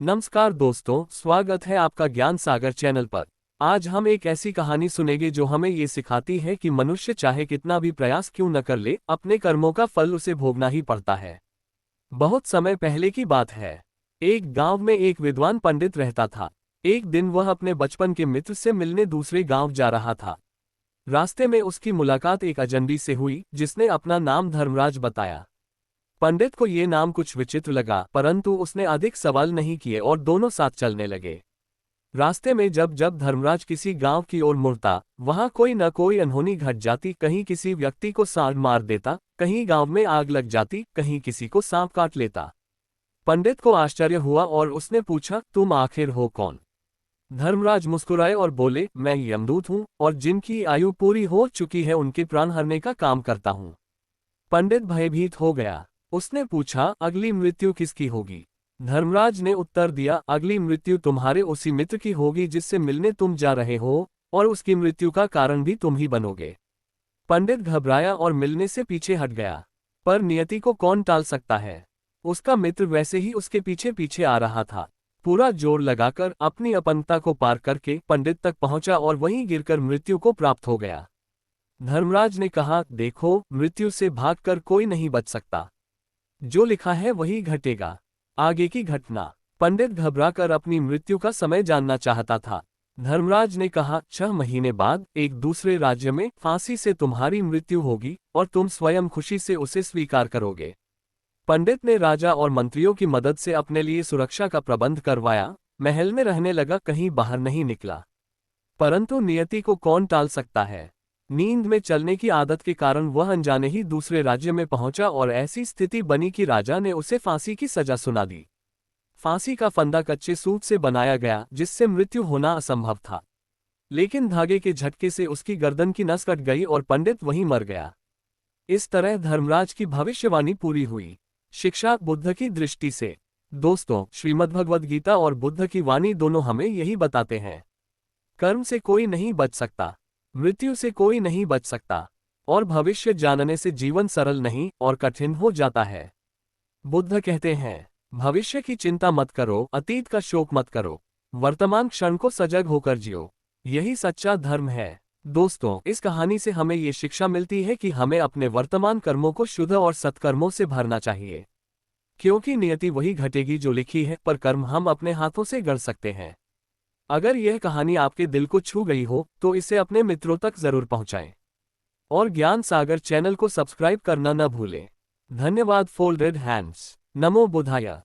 नमस्कार दोस्तों, स्वागत है आपका ज्ञान सागर चैनल पर। आज हम एक ऐसी कहानी सुनेंगे जो हमें ये सिखाती है कि मनुष्य चाहे कितना भी प्रयास क्यों न कर ले, अपने कर्मों का फल उसे भोगना ही पड़ता है। बहुत समय पहले की बात है। एक गांव में एक विद्वान पंडित रहता था। एक दिन वह अपने बचपन के मित्र से मिलने दूसरे गांव जा रहा था। रास्ते में उसकी मुलाकात एक अजनबी से हुई जिसने अपना नाम धर्मराज बताया। पंडित को ये नाम कुछ विचित्र लगा, परंतु उसने अधिक सवाल नहीं किए और दोनों साथ चलने लगे। रास्ते में जब जब धर्मराज किसी गांव की ओर मुड़ता, वहां कोई न कोई अनहोनी घट जाती। कहीं किसी व्यक्ति को सांप मार देता, कहीं गांव में आग लग जाती, कहीं किसी को सांप काट लेता। पंडित को आश्चर्य हुआ और उसने पूछा, तुम आखिर हो कौन? धर्मराज मुस्कुराए और बोले, मैं यमदूत हूँ और जिनकी आयु पूरी हो चुकी है उनके प्राण हरने का काम करता हूँ। पंडित भयभीत हो गया। उसने पूछा, अगली मृत्यु किसकी होगी? धर्मराज ने उत्तर दिया, अगली मृत्यु तुम्हारे उसी मित्र की होगी जिससे मिलने तुम जा रहे हो, और उसकी मृत्यु का कारण भी तुम ही बनोगे। पंडित घबराया और मिलने से पीछे हट गया। पर नियति को कौन टाल सकता है? उसका मित्र वैसे ही उसके पीछे पीछे आ रहा था। पूरा जोर लगाकर अपनी अपनता को पार करके पंडित तक पहुंचा और वहीं गिरकर मृत्यु को प्राप्त हो गया। धर्मराज ने कहा, देखो, मृत्यु से भागकर कोई नहीं बच सकता। जो लिखा है वही घटेगा। आगे की घटना। पंडित घबराकर अपनी मृत्यु का समय जानना चाहता था। धर्मराज ने कहा, 6 महीने बाद एक दूसरे राज्य में फांसी से तुम्हारी मृत्यु होगी और तुम स्वयं खुशी से उसे स्वीकार करोगे। पंडित ने राजा और मंत्रियों की मदद से अपने लिए सुरक्षा का प्रबंध करवाया। महल में रहने लगा, कहीं बाहर नहीं निकला। परंतु नियति को कौन टाल सकता है? नींद में चलने की आदत के कारण वह अनजाने ही दूसरे राज्य में पहुंचा और ऐसी स्थिति बनी कि राजा ने उसे फांसी की सजा सुना दी। फांसी का फंदा कच्चे सूत से बनाया गया जिससे मृत्यु होना असंभव था। लेकिन धागे के झटके से उसकी गर्दन की नस कट गई और पंडित वहीं मर गया। इस तरह धर्मराज की भविष्यवाणी पूरी हुई। शिक्षा बुद्ध की दृष्टि से। दोस्तों, श्रीमद्भगवद गीता और बुद्ध की वाणी दोनों हमें यही बताते हैं। कर्म से कोई नहीं बच सकता, मृत्यु से कोई नहीं बच सकता, और भविष्य जानने से जीवन सरल नहीं और कठिन हो जाता है। बुद्ध कहते हैं, भविष्य की चिंता मत करो, अतीत का शोक मत करो, वर्तमान क्षण को सजग होकर जियो। यही सच्चा धर्म है। दोस्तों, इस कहानी से हमें ये शिक्षा मिलती है कि हमें अपने वर्तमान कर्मों को शुद्ध और सत्कर्मों से भरना चाहिए, क्योंकि नियति वही घटेगी जो लिखी है, पर कर्म हम अपने हाथों से गढ़ सकते हैं। अगर यह कहानी आपके दिल को छू गई हो तो इसे अपने मित्रों तक जरूर पहुंचाएं और ज्ञान सागर चैनल को सब्सक्राइब करना न भूलें। धन्यवाद। Folded hands. नमो बुद्धाय।